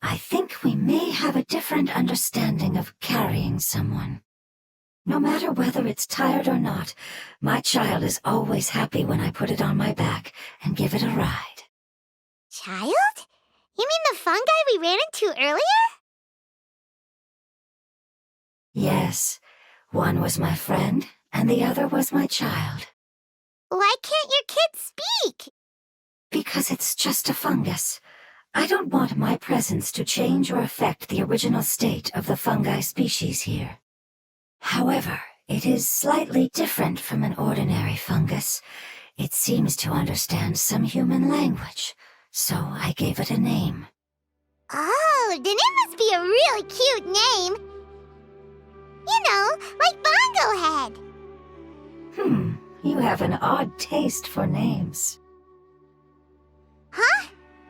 I think we may have a different understanding of carrying someone. No matter whether it's tired or not, my child is always happy when I put it on my back and give it a ride. Child? You mean the fungi we ran into earlier? Yes, one was my friend, and the other was my child. Why can't your kid speak? Because it's just a fungus. I don't want my presence to change or affect the original state of the fungi species here. However, it is slightly different from an ordinary fungus. It seems to understand some human language, so I gave it a name. Oh, then it must be a really cute name. You know, like Bongo Head. You have an odd taste for names. Huh?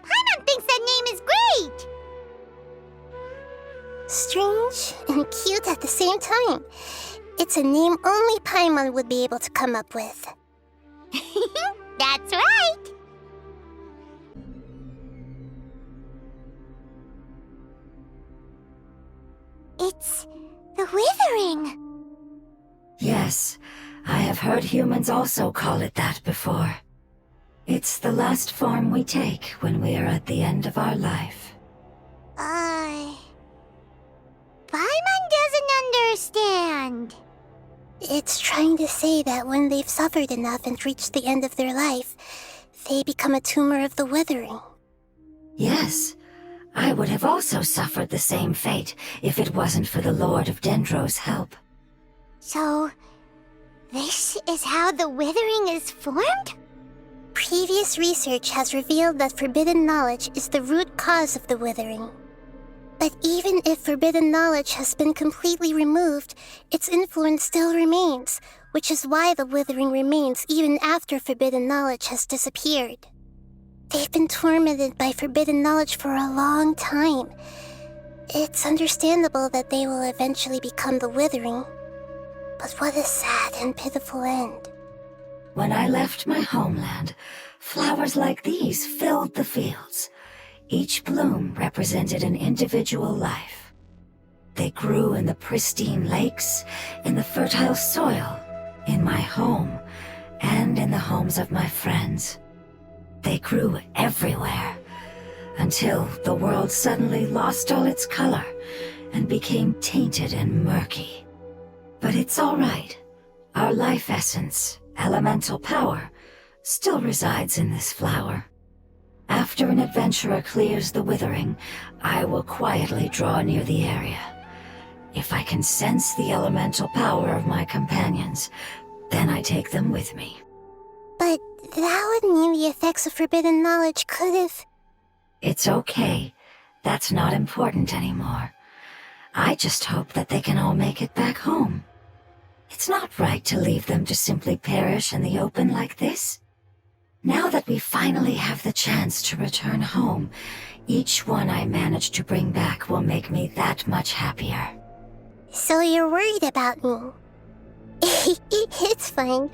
Paimon thinks that name is great. Strange and cute at the same time. It's a name only Paimon would be able to come up with. That's right. It's the Withering. Yes, I have heard humans also call it that before. It's the last form we take when we are at the end of our life. Paimon doesn't understand. It's trying to say that when they've suffered enough and reached the end of their life, they become a tumor of the Withering. Yes, I would have also suffered the same fate if it wasn't for the Lord of Dendro's help. So, this is how the Withering is formed? Previous research has revealed that forbidden knowledge is the root cause of the Withering. But even if forbidden knowledge has been completely removed, its influence still remains, which is why the Withering remains even after forbidden knowledge has disappeared. They've been tormented by forbidden knowledge for a long time. It's understandable that they will eventually become the Withering. But what a sad and pitiful end. When I left my homeland, flowers like these filled the fields. Each bloom represented an individual life. They grew in the pristine lakes, in the fertile soil, in my home, and in the homes of my friends. They grew everywhere, until the world suddenly lost all its color and became tainted and murky. But it's all right. Our life essence, elemental power, still resides in this flower. After an adventurer clears the Withering, I will quietly draw near the area. If I can sense the elemental power of my companions, then I take them with me. But that would mean the effects of forbidden knowledge could have... It's okay. That's not important anymore. I just hope that they can all make it back home. It's not right to leave them to simply perish in the open like this. Now that we finally have the chance to return home, each one I manage to bring back will make me that much happier. So you're worried about me? It's fine.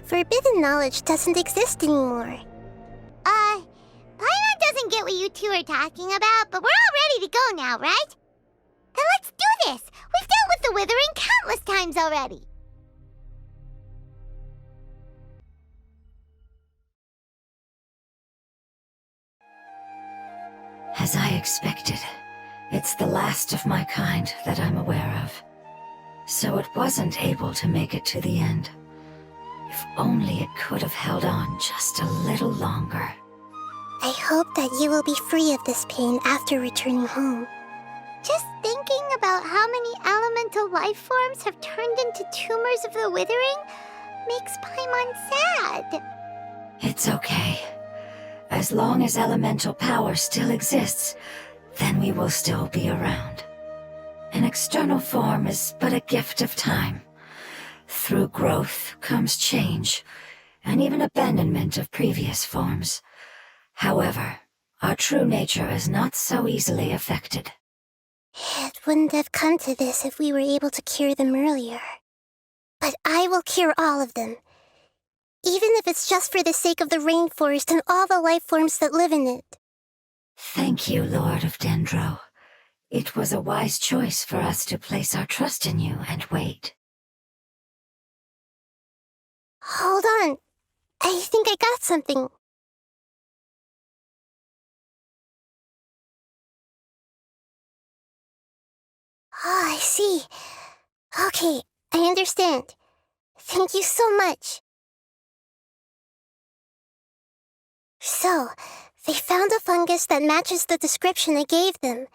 Forbidden knowledge doesn't exist anymore. Paimon doesn't get what you two are talking about, but we're all ready to go now, right? Then let's do this! We've dealt with the Withering countless times already! As I expected, it's the last of my kind that I'm aware of. So it wasn't able to make it to the end. If only it could have held on just a little longer. I hope that you will be free of this pain after returning home. Just thinking about how many elemental life forms have turned into tumors of the Withering makes Paimon sad. It's okay. As long as elemental power still exists, then we will still be around. An external form is but a gift of time. Through growth comes change, and even abandonment of previous forms. However, our true nature is not so easily affected. It wouldn't have come to this if we were able to cure them earlier. But I will cure all of them. Even if it's just for the sake of the rainforest and all the life forms that live in it. Thank you, Lord of Dendro. It was a wise choice for us to place our trust in you and wait. Hold on. I think I got something. Oh, I see. Okay, I understand. Thank you so much. So, they found a fungus that matches the description I gave them.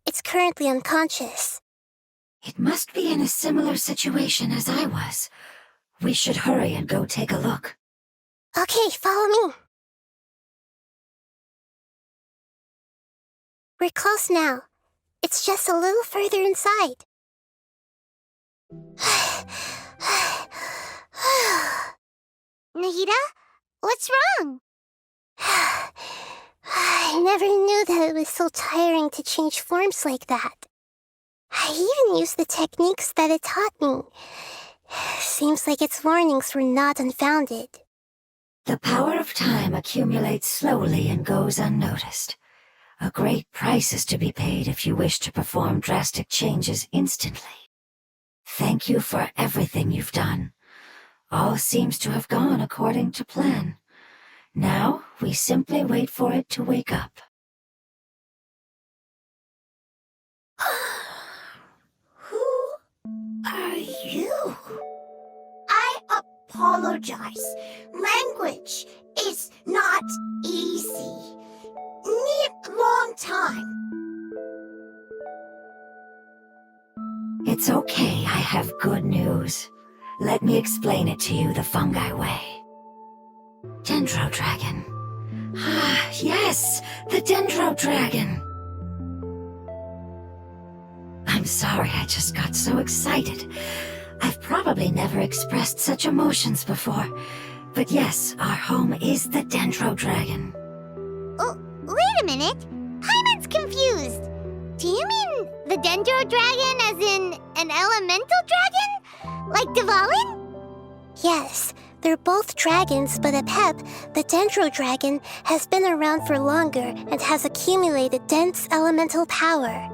It's currently unconscious. It must be in a similar situation as I was. We should hurry and go take a look. Okay, follow me. We're close now. It's just a little further inside. Nahida, what's wrong? I never knew that it was so tiring to change forms like that. I even used the techniques that it taught me. Seems like its warnings were not unfounded. The power of time accumulates slowly and goes unnoticed. A great price is to be paid if you wish to perform drastic changes instantly. Thank you for everything you've done. All seems to have gone according to plan. Now, we simply wait for it to wake up. Who are you? I apologize. Language is not easy. Need long time. It's okay, I have good news. Let me explain it to you the fungi way. Dendro Dragon. Ah, yes, the Dendro Dragon. I'm sorry, I just got so excited. I've probably never expressed such emotions before. But yes, our home is the Dendro Dragon. Oh, wait a minute. Paimon's confused. Do you mean the Dendro Dragon as in an elemental dragon? Like Dvalin? Yes, they're both dragons, but Apep, the Dendro Dragon, has been around for longer and has accumulated dense elemental power.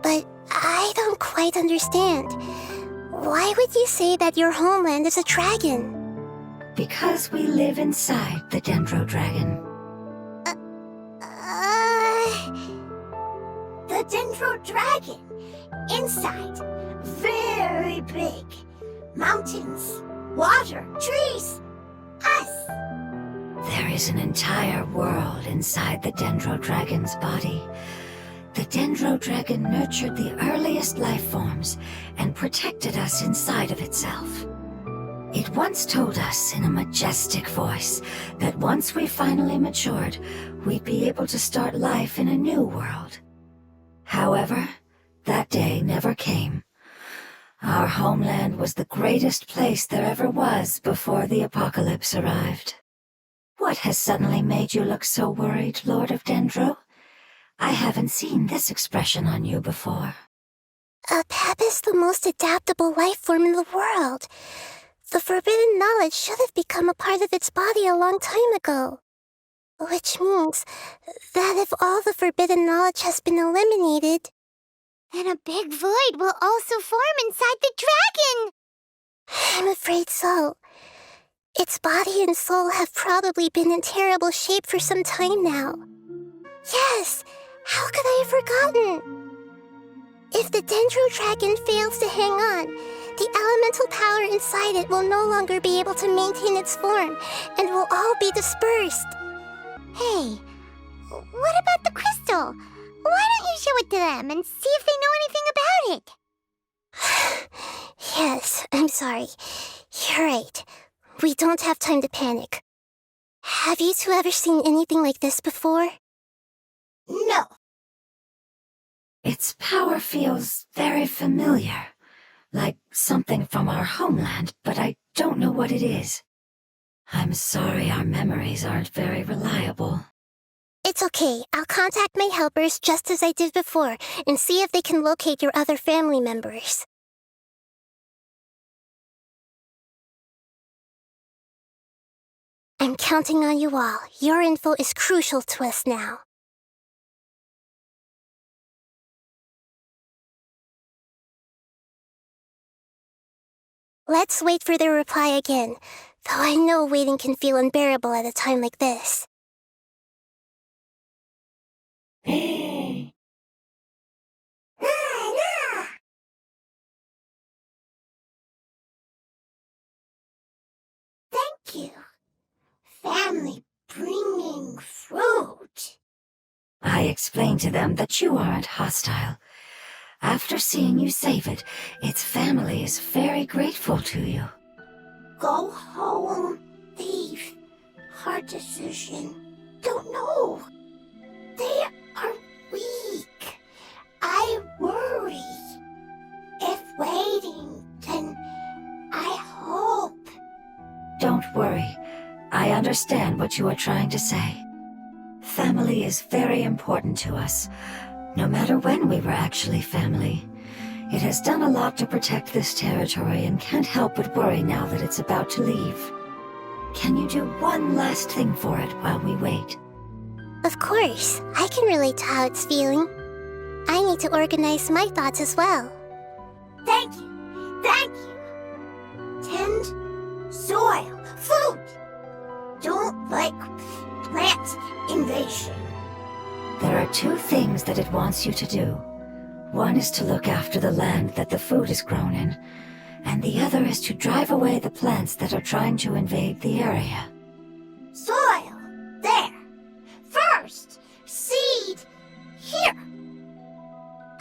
But I don't quite understand. Why would you say that your homeland is a dragon? Because we live inside the Dendro Dragon. The Dendro Dragon. Inside. Very big. Mountains. Water. Trees. Us. There is an entire world inside the Dendro Dragon's body. The Dendro Dragon nurtured the earliest life forms and protected us inside of itself. It once told us in a majestic voice that once we finally matured, we'd be able to start life in a new world. However, that day never came. Our homeland was the greatest place there ever was before the apocalypse arrived. What has suddenly made you look so worried, Lord of Dendro? I haven't seen this expression on you before. Apep is the most adaptable life form in the world. The forbidden knowledge should have become a part of its body a long time ago. Which means that if all the forbidden knowledge has been eliminated, then a big void will also form inside the dragon! I'm afraid so. Its body and soul have probably been in terrible shape for some time now. Yes! How could I have forgotten? If the Dendro Dragon fails to hang on, the elemental power inside it will no longer be able to maintain its form, and will all be dispersed. Hey, what about the crystal? Why don't you show it to them and see if they know anything about it? Yes, I'm sorry. You're right. We don't have time to panic. Have you two ever seen anything like this before? No. Its power feels very familiar, like something from our homeland, but I don't know what it is. I'm sorry our memories aren't very reliable. It's okay. I'll contact my helpers just as I did before and see if they can locate your other family members. I'm counting on you all. Your info is crucial to us now. Let's wait for their reply again, though I know waiting can feel unbearable at a time like this. Thank you. Family bringing fruit. I explained to them that you aren't hostile. After seeing you save it, its family is very grateful to you. Go home, thief. Hard decision. Don't know. They are weak. I worry. If waiting, then I hope. Don't worry. I understand what you are trying to say. Family is very important to us, no matter when we were actually family. It has done a lot to protect this territory and can't help but worry now that it's about to leave. Can you do one last thing for it while we wait? Of course, I can relate to how it's feeling. I need to organize my thoughts as well. Thank you. Thank you. Tend soil, food. Don't like plant invasion. There are two things that it wants you to do. One is to look after the land that the food is grown in, and the other is to drive away the plants that are trying to invade the area. Soil, there. First, seed, here.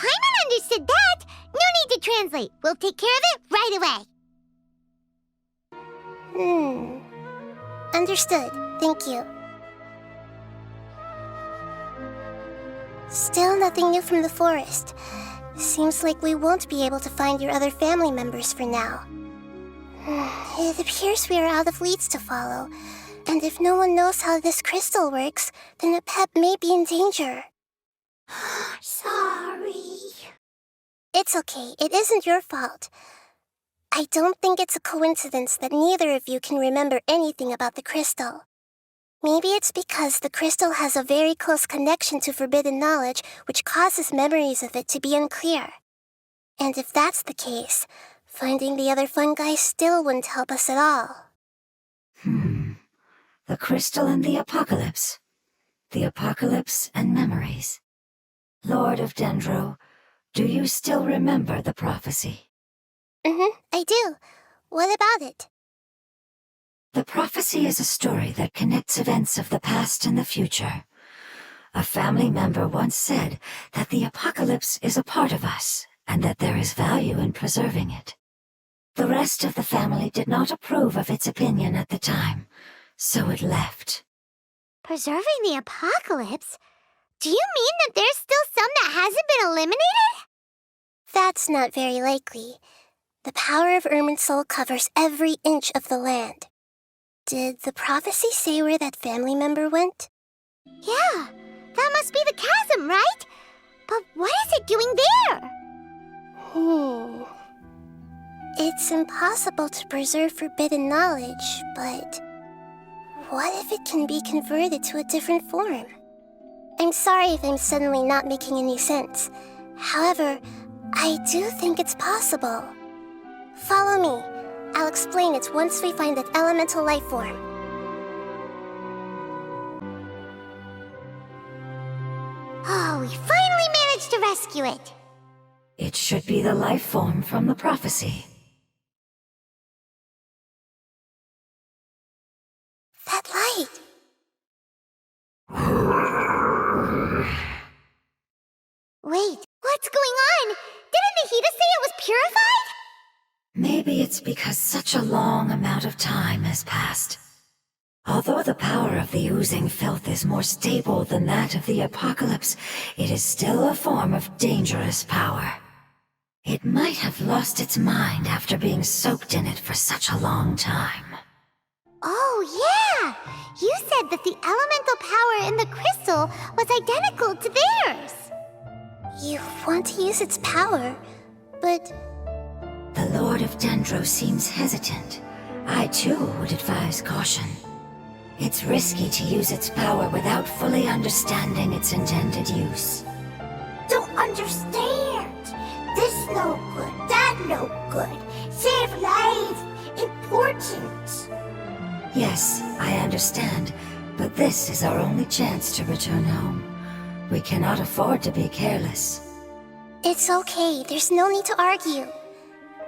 Paimon understood that. No need to translate. We'll take care of it right away. Understood. Thank you. Still nothing new from the forest. Seems like we won't be able to find your other family members for now. It appears we are out of leads to follow, and if no one knows how this crystal works, then Apep may be in danger. Sorry. It's okay, it isn't your fault. I don't think it's a coincidence that neither of you can remember anything about the crystal. Maybe it's because the crystal has a very close connection to forbidden knowledge, which causes memories of it to be unclear. And if that's the case, finding the other fungi still wouldn't help us at all. The crystal and the apocalypse. The apocalypse and memories. Lord of Dendro, do you still remember the prophecy? I do. What about it? The prophecy is a story that connects events of the past and the future. A family member once said that the apocalypse is a part of us, and that there is value in preserving it. The rest of the family did not approve of its opinion at the time, so it left. Preserving the apocalypse? Do you mean that there's still some that hasn't been eliminated? That's not very likely. The power of Irminsul covers every inch of the land. Did the prophecy say where that family member went? Yeah, that must be the chasm, right? But what is it doing there? It's impossible to preserve forbidden knowledge, but what if it can be converted to a different form? I'm sorry if I'm suddenly not making any sense. However, I do think it's possible. Follow me. I'll explain it once we find that elemental life form. Oh, we finally managed to rescue it. It should be the life form from the prophecy. That light! Wait, what's going on? Didn't Nahida say it was purified? Maybe it's because such a long amount of time has passed. Although the power of the oozing filth is more stable than that of the apocalypse, it is still a form of dangerous power. It might have lost its mind after being soaked in it for such a long time. Oh, yeah! You said that the elemental power in the crystal was identical to theirs. You want to use its power, but... The Lord of Dendro seems hesitant. I too would advise caution. It's risky to use its power without fully understanding its intended use. Don't understand. This no good, that no good. Save life. Important. Yes, I understand, but this is our only chance to return home. We cannot afford to be careless. It's okay, there's no need to argue.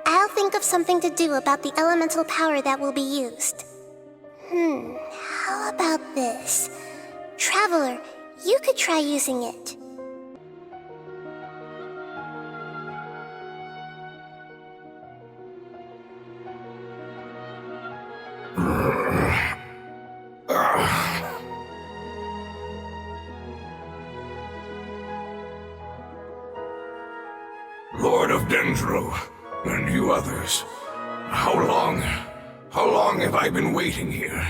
I'll think of something to do about the elemental power that will be used. How about this? Traveler, you could try using it. Lord of Dendro, and you others. How long have I been waiting here?